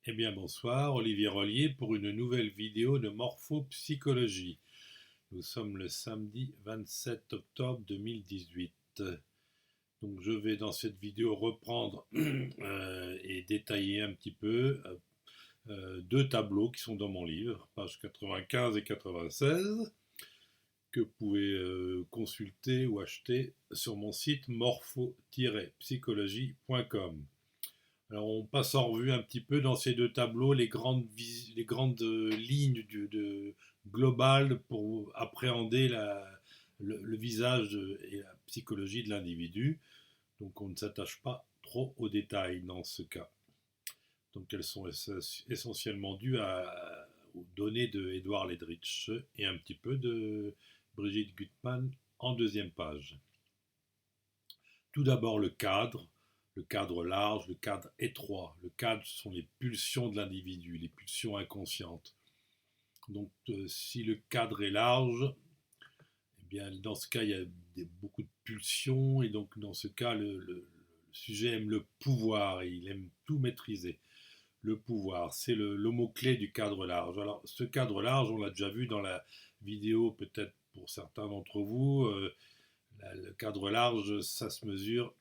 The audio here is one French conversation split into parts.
Eh bien bonsoir, Olivier Rollier pour une nouvelle vidéo de morphopsychologie. Nous sommes le samedi 27 octobre 2018. Donc je vais dans cette vidéo reprendre et détailler un petit peu deux tableaux qui sont dans mon livre, pages 95 et 96, que vous pouvez consulter ou acheter sur mon site morpho-psychologie.com. Alors on passe en revue un petit peu dans ces deux tableaux les grandes lignes globales pour appréhender le visage et la psychologie de l'individu. Donc on ne s'attache pas trop aux détails dans ce cas. Donc elles sont essentiellement dues aux données de Edward Ledrich et un petit peu de Brigitte Gutmann en deuxième page. Tout d'abord le cadre large, le cadre étroit. Le cadre, ce sont les pulsions de l'individu, les pulsions inconscientes. Donc si le cadre est large, eh bien, dans ce cas, il y a beaucoup de pulsions, et donc dans ce cas, le sujet aime le pouvoir, et il aime tout maîtriser. Le pouvoir, c'est le mot-clé du cadre large. Alors ce cadre large, on l'a déjà vu dans la vidéo, peut-être pour certains d'entre vous, le cadre large, ça se mesure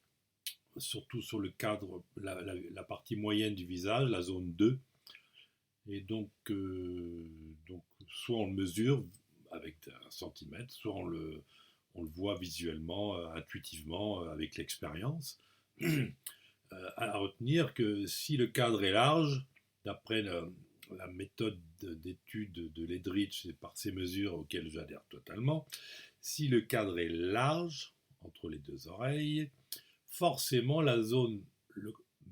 surtout sur le cadre, la partie moyenne du visage, la zone 2. Et donc soit on le mesure avec un centimètre, soit on le voit visuellement, intuitivement, avec l'expérience. À retenir que si le cadre est large, d'après la méthode d'étude de Ledrich et par ces mesures auxquelles j'adhère totalement, si le cadre est large, entre les deux oreilles, forcément la zone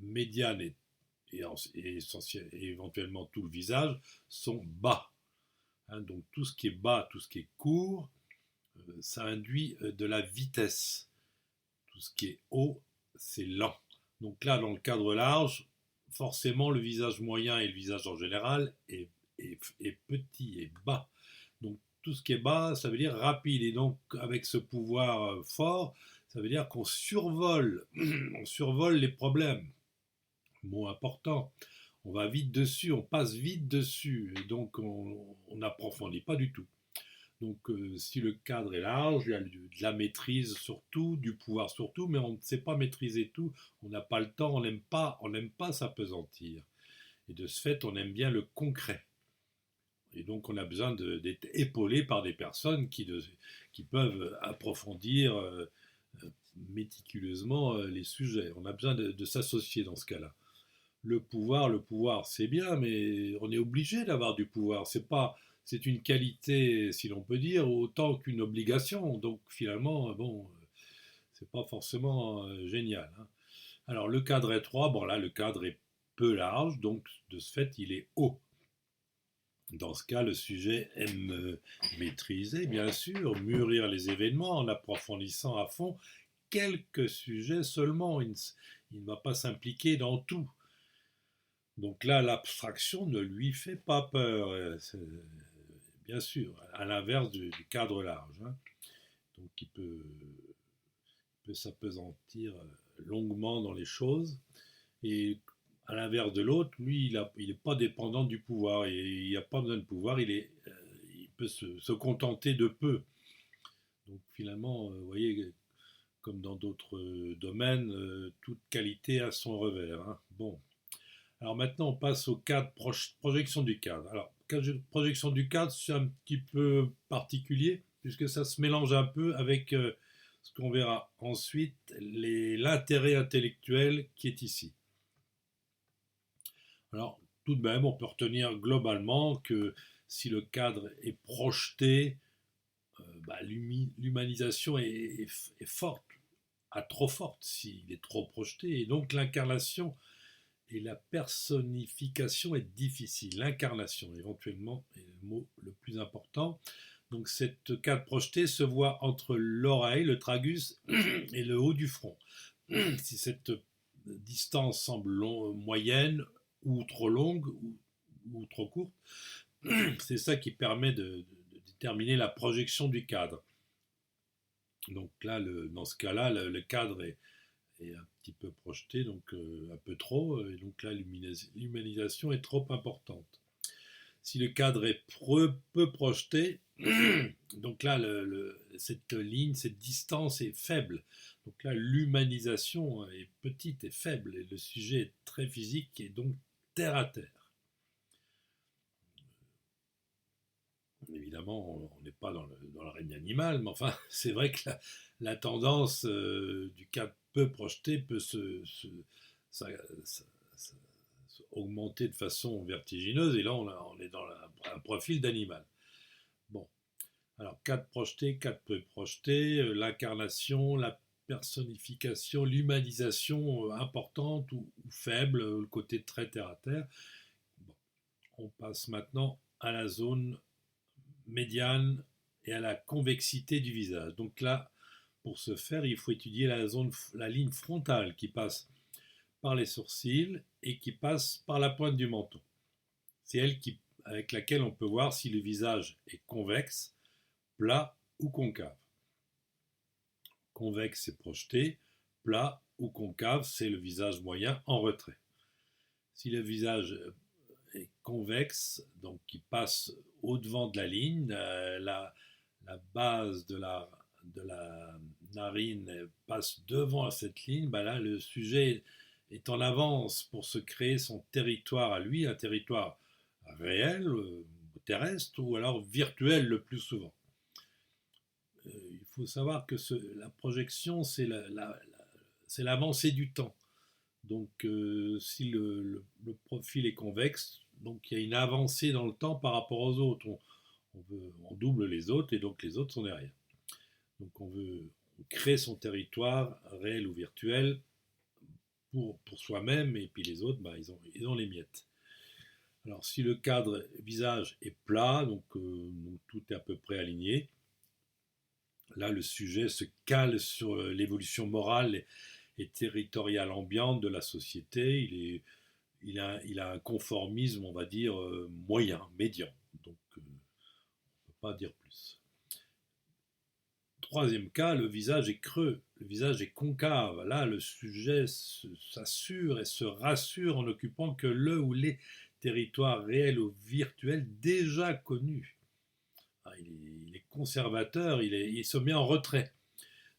médiane et éventuellement tout le visage sont bas. Donc tout ce qui est bas, tout ce qui est court, ça induit de la vitesse. Tout ce qui est haut, c'est lent. Donc là, dans le cadre large, forcément le visage moyen et le visage en général est petit et bas. Donc tout ce qui est bas, ça veut dire rapide. Et donc avec ce pouvoir fort, ça veut dire qu'on survole, on survole les problèmes. Mot important. On va vite dessus, on passe vite dessus, et donc on n'approfondit pas du tout. Donc si le cadre est large, il y a de la maîtrise surtout, du pouvoir surtout, mais on ne sait pas maîtriser tout, on n'a pas le temps, on n'aime pas s'apesantir. Et de ce fait, on aime bien le concret. Et donc on a besoin d'être épaulé par des personnes qui peuvent approfondir méticuleusement les sujets. On a besoin de s'associer dans ce cas-là. Le pouvoir, c'est bien, mais on est obligé d'avoir du pouvoir. C'est une qualité, si l'on peut dire, autant qu'une obligation. Donc finalement, bon, c'est pas forcément génial. Alors le cadre étroit, bon là, le cadre est peu large, donc de ce fait, il est haut. Dans ce cas, le sujet aime maîtriser, bien sûr, mûrir les événements en approfondissant à fond quelques sujets seulement. Il ne va pas s'impliquer dans tout. Donc là, l'abstraction ne lui fait pas peur, bien sûr, à l'inverse du cadre large. Donc il peut s'apesantir longuement dans les choses. Et à l'inverse de l'autre, lui, il n'est pas dépendant du pouvoir. Et il n'a pas besoin de pouvoir, il peut se contenter de peu. Donc finalement, vous voyez, comme dans d'autres domaines, toute qualité a son revers. Bon. Alors maintenant, on passe au cadre, projection du cadre. Alors, projection du cadre, c'est un petit peu particulier, puisque ça se mélange un peu avec ce qu'on verra ensuite, l'intérêt intellectuel qui est ici. Alors, tout de même, on peut retenir globalement que si le cadre est projeté, l'humanisation est forte, trop forte s'il est trop projeté, et donc l'incarnation et la personnification est difficile. L'incarnation, éventuellement, est le mot le plus important. Donc cette cadre projetée se voit entre l'oreille, le tragus, et le haut du front. Si cette distance semble moyenne, ou trop longue, ou trop courte, c'est ça qui permet de déterminer la projection du cadre. Donc là, dans ce cas-là, le cadre est un petit peu projeté, donc un peu trop, et donc là l'humanisation est trop importante. Si le cadre est peu projeté, donc là cette ligne, cette distance est faible. Donc là l'humanisation est petite et faible, et le sujet est très physique et donc terre à terre. Évidemment, on n'est pas dans le règne animal, mais enfin, c'est vrai que la tendance du cadre peu projeté peut ça- ça- ça- augmenter de façon vertigineuse, et là, on est dans un profil d'animal. Bon, alors, cadre projeté, cadre peu projeté, l'incarnation, la personnification, l'humanisation importante ou faible, le côté très terre à terre. Bon, on passe maintenant à la zone médiane et à la convexité du visage. Donc là, pour ce faire, il faut étudier la ligne frontale qui passe par les sourcils et qui passe par la pointe du menton. C'est elle avec laquelle on peut voir si le visage est convexe, plat ou concave. Convexe, c'est projeté, plat ou concave, c'est le visage moyen en retrait. Si le visage est convexe, donc qui passe au-devant de la ligne, la base de la narine passe devant cette ligne, ben là le sujet est en avance pour se créer son territoire à lui, un territoire réel, terrestre, ou alors virtuel le plus souvent. Il faut savoir que la projection, c'est l'avancée du temps. Donc, si le profil est convexe, donc il y a une avancée dans le temps par rapport aux autres. On double les autres et donc les autres sont derrière. Donc, on crée son territoire réel ou virtuel pour soi-même, et puis les autres, bah, ils ont les miettes. Alors, si le cadre visage est plat, donc tout est à peu près aligné, là, le sujet se cale sur l'évolution morale et territoriale ambiante de la société. Il a un conformisme, on va dire, moyen, médian. Donc, on ne peut pas dire plus. Troisième cas, le visage est creux, le visage est concave. Là, le sujet s'assure et se rassure en n'occupant que le ou les territoires réels ou virtuels déjà connus. Il est conservateur, il se met en retrait.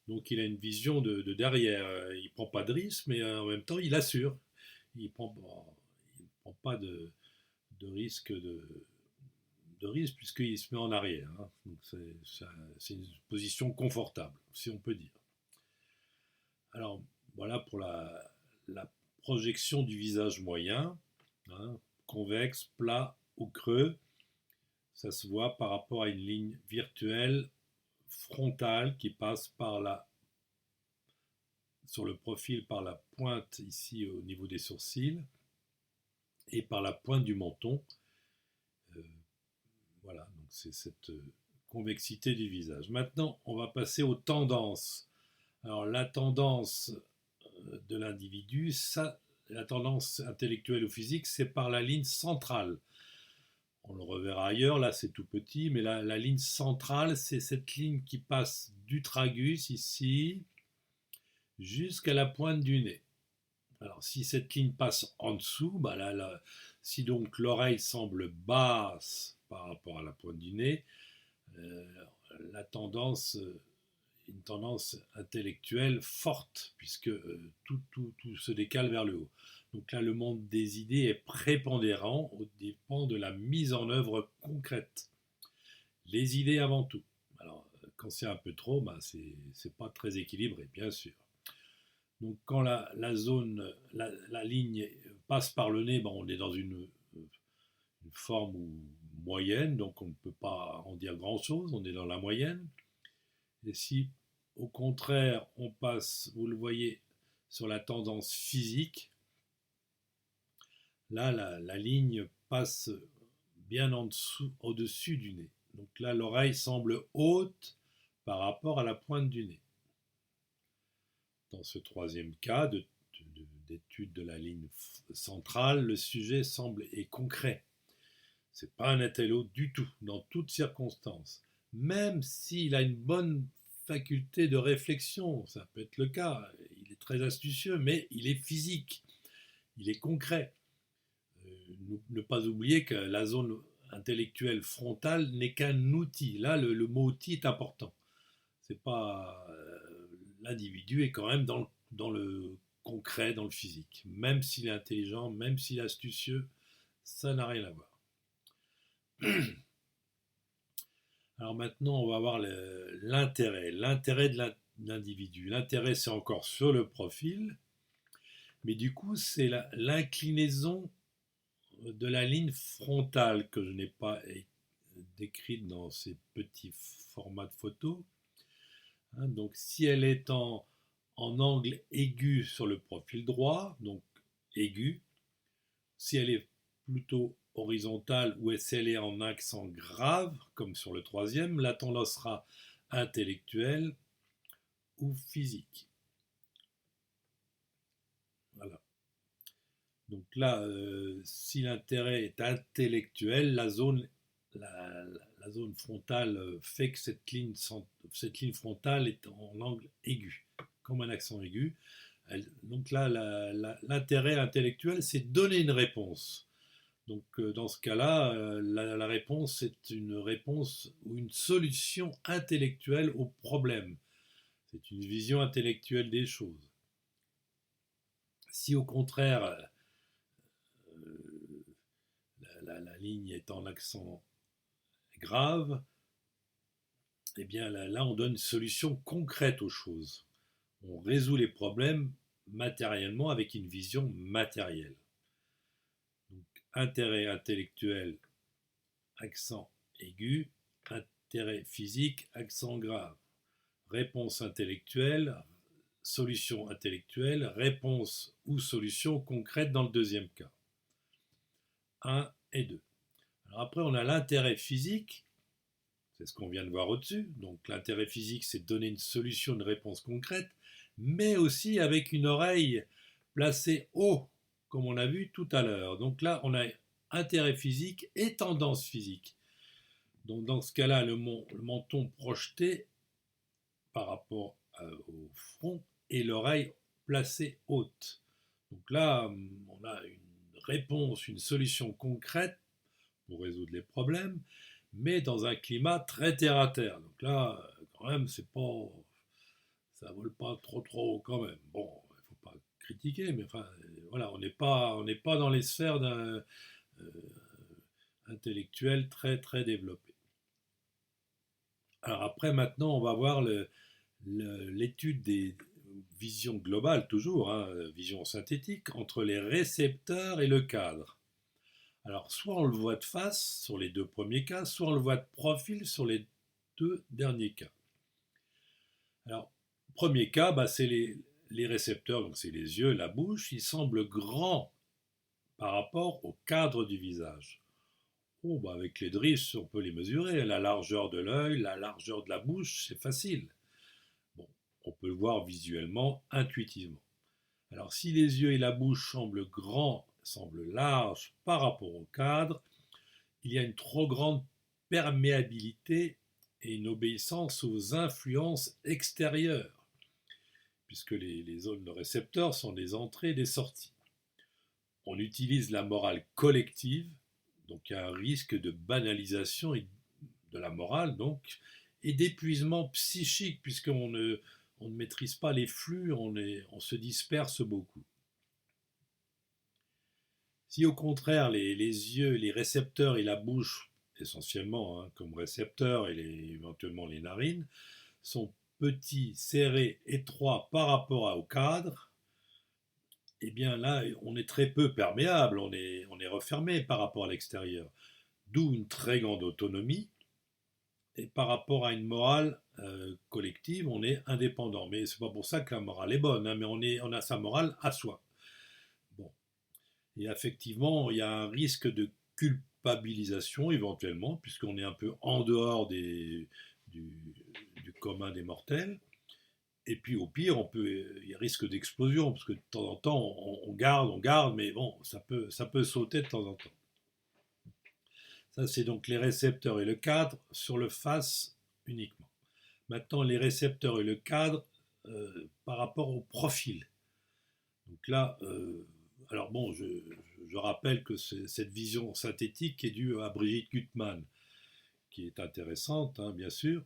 Donc il a une vision de derrière. Il ne prend pas de risque, mais en même temps, il assure. Il ne prend, pas de risque risque puisqu'il se met en arrière. Hein. Donc c'est une position confortable, si on peut dire. Alors voilà pour la projection du visage moyen, hein, convexe, plat ou creux. Ça se voit par rapport à une ligne virtuelle frontale qui passe sur le profil par la pointe ici au niveau des sourcils et par la pointe du menton. Voilà, donc c'est cette convexité du visage. Maintenant, on va passer aux tendances. Alors la tendance de l'individu, la tendance intellectuelle ou physique, c'est par la ligne centrale. On le reverra ailleurs, là c'est tout petit, mais la ligne centrale, c'est cette ligne qui passe du tragus ici jusqu'à la pointe du nez. Alors si cette ligne passe en dessous, bah si donc l'oreille semble basse par rapport à la pointe du nez, euh, la tendance, une tendance intellectuelle forte, puisque tout se décale vers le haut. Donc là, le monde des idées est prépondérant au dépend de la mise en œuvre concrète. Les idées avant tout. Alors, quand c'est un peu trop, bah, c'est pas très équilibré, bien sûr. Donc quand la ligne passe par le nez, ben, on est dans une forme moyenne, donc on ne peut pas en dire grand-chose, on est dans la moyenne. Et si au contraire on passe, vous le voyez, sur la tendance physique, là la ligne passe bien en dessous, au-dessus du nez. Donc là l'oreille semble haute par rapport à la pointe du nez. Dans ce troisième cas d'étude de la ligne centrale, le sujet semble est concret. C'est pas un intello du tout, dans toutes circonstances. Même s'il a une bonne faculté de réflexion, ça peut être le cas, il est très astucieux, mais il est physique, il est concret. Ne pas oublier que la zone intellectuelle frontale n'est qu'un outil. Là, le mot outil est important. C'est pas l'individu est quand même dans le concret, dans le physique. Même s'il est intelligent, même s'il est astucieux, ça n'a rien à voir. Alors maintenant, on va voir l'intérêt de l'individu. L'intérêt, c'est encore sur le profil, mais du coup, c'est l'inclinaison de la ligne frontale que je n'ai pas décrite dans ces petits formats de photo. Hein, donc si elle est en angle aigu sur le profil droit, donc aigu, si elle est plutôt horizontale ou si elle est en accent grave, comme sur le troisième, la tendance sera intellectuelle ou physique. Voilà. Donc là, si l'intérêt est intellectuel, la zone frontale fait que cette ligne frontale est en angle aigu, comme un accent aigu. Donc là, l'intérêt intellectuel, c'est donner une réponse. Donc dans ce cas-là, la réponse est une réponse ou une solution intellectuelle au problème. C'est une vision intellectuelle des choses. Si au contraire, la ligne est en accent grave, eh bien là, on donne une solution concrète aux choses. On résout les problèmes matériellement avec une vision matérielle. Donc, intérêt intellectuel, accent aigu, intérêt physique, accent grave. Réponse intellectuelle, solution intellectuelle, réponse ou solution concrète dans le deuxième cas. 1 et 2. Alors après, on a l'intérêt physique, c'est ce qu'on vient de voir au-dessus. Donc l'intérêt physique, c'est de donner une solution, une réponse concrète, mais aussi avec une oreille placée haut, comme on a vu tout à l'heure. Donc là, on a intérêt physique et tendance physique. Donc dans ce cas-là, le menton projeté par rapport au front et l'oreille placée haute. Donc là, on a une réponse, une solution concrète pour résoudre les problèmes, mais dans un climat très terre à terre. Donc là, quand même, ça vole pas trop haut quand même. Bon, il ne faut pas critiquer, mais enfin, voilà, on n'est pas dans les sphères d'un intellectuel très très développé. Alors après, maintenant, on va voir l'étude des visions globales, toujours, hein, vision synthétique, entre les récepteurs et le cadre. Alors, soit on le voit de face sur les deux premiers cas, soit on le voit de profil sur les deux derniers cas. Alors, premier cas, c'est les récepteurs, donc c'est les yeux, la bouche, ils semblent grands par rapport au cadre du visage. Oh, avec les drisses, on peut les mesurer. La largeur de l'œil, la largeur de la bouche, c'est facile. Bon, on peut le voir visuellement, intuitivement. Alors, si les yeux et la bouche semblent grands, semblent larges par rapport au cadre, il y a une trop grande perméabilité et une obéissance aux influences extérieures, puisque les zones de récepteurs sont des entrées et des sorties. On utilise la morale collective, donc il y a un risque de banalisation de la morale, donc, et d'épuisement psychique, puisqu'on ne maîtrise pas les flux, on se disperse beaucoup. Si au contraire les yeux, les récepteurs et la bouche, essentiellement comme récepteurs et éventuellement les narines, sont petits, serrés, étroits par rapport au cadre, eh bien là, on est très peu perméable, on est refermé par rapport à l'extérieur. D'où une très grande autonomie. Et par rapport à une morale collective, on est indépendant. Mais c'est pas pour ça que la morale est bonne, hein, mais on a sa morale à soi. Bon. Et effectivement, il y a un risque de culpabilisation éventuellement, puisqu'on est un peu en dehors du commun des mortels. Et puis au pire, il y a risque d'explosion, parce que de temps en temps, on garde, mais bon, ça peut sauter de temps en temps. Ça, c'est donc les récepteurs et le cadre sur le face uniquement. Maintenant, les récepteurs et le cadre par rapport au profil. Donc là, alors bon, je rappelle que cette vision synthétique est due à Brigitte Gutmann, qui est intéressante, hein, bien sûr.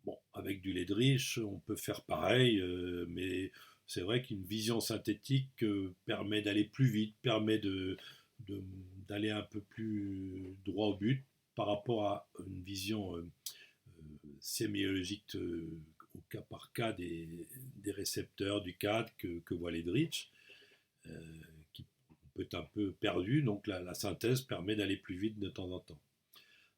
Bon, avec du Ledrich, on peut faire pareil, mais c'est vrai qu'une vision synthétique permet d'aller plus vite, permet de- d'aller un peu plus droit au but par rapport à une vision sémiologique au cas par cas des récepteurs du cadre que voit Ledrich, euh, qui peut être un peu perdu. Donc la synthèse permet d'aller plus vite de temps en temps.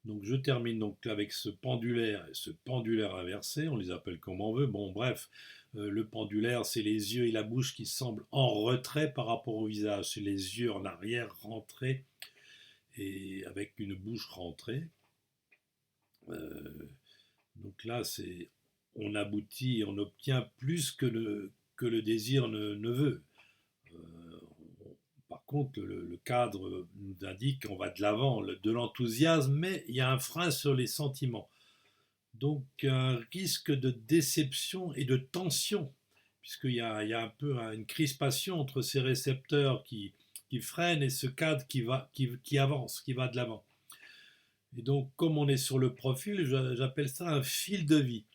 Donc je termine donc avec ce pendulaire et ce pendulaire inversé, on les appelle comme on veut. Bon bref, le pendulaire c'est les yeux et la bouche qui semblent en retrait par rapport au visage, c'est les yeux en arrière rentrés et avec une bouche rentrée. Euh, donc là c'est on aboutit, on obtient plus que le désir ne veut. Euh, Par contre, le cadre nous indique qu'on va de l'avant, de l'enthousiasme, mais il y a un frein sur les sentiments. Donc un risque de déception et de tension, puisqu'il y a un peu une crispation entre ces récepteurs qui freinent et ce cadre qui avance, qui va de l'avant. Et donc, comme on est sur le profil, j'appelle ça un fil de vie.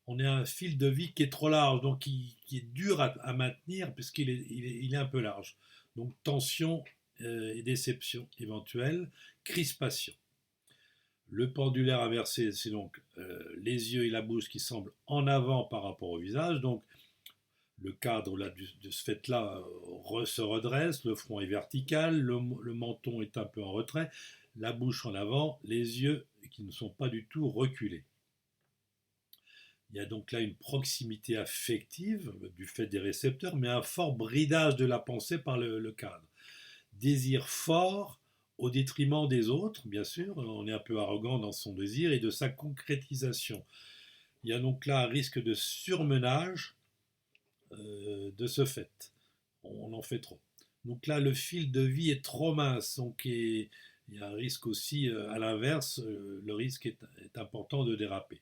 On est un fil de vie qui est trop large, donc qui est dur à maintenir, puisqu'il est un peu large. Donc, tension et déception éventuelle, crispation. Le pendulaire inversé, c'est donc les yeux et la bouche qui semblent en avant par rapport au visage. Donc, le cadre là, de ce fait-là se redresse, le front est vertical, le menton est un peu en retrait, la bouche en avant, les yeux qui ne sont pas du tout reculés. Il y a donc là une proximité affective du fait des récepteurs, mais un fort bridage de la pensée par le cadre. Désir fort au détriment des autres, bien sûr, on est un peu arrogant dans son désir, et de sa concrétisation. Il y a donc là un risque de surmenage de ce fait. On en fait trop. Donc là, le fil de vie est trop mince, donc il y a un risque aussi, à l'inverse, le risque est important de déraper.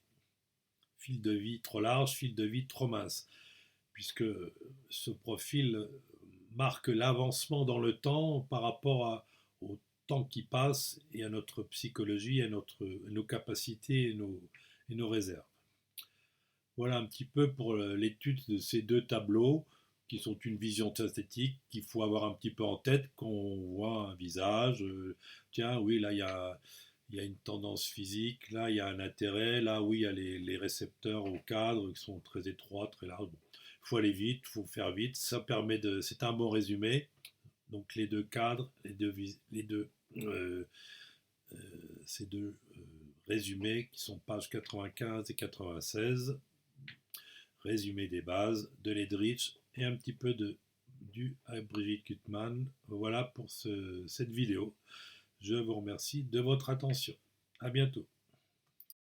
Fil de vie trop large, fil de vie trop mince, puisque ce profil marque l'avancement dans le temps par rapport au temps qui passe et à notre psychologie, à nos capacités et nos réserves. Voilà un petit peu pour l'étude de ces deux tableaux qui sont une vision synthétique qu'il faut avoir un petit peu en tête quand on voit un visage. Tiens, oui, là, il y a une tendance physique, là, il y a un intérêt, là, oui, il y a les récepteurs au cadre qui sont très étroits, très larges. Bon, il faut aller vite, il faut faire vite. Ça permet de. C'est un bon résumé. Donc, les deux cadres, euh, euh, ces deux résumés qui sont pages 95 et 96 résumé des bases de Ledrich et un petit peu du à Brigitte Gutmann. Voilà pour cette vidéo. Je vous remercie de votre attention. À bientôt.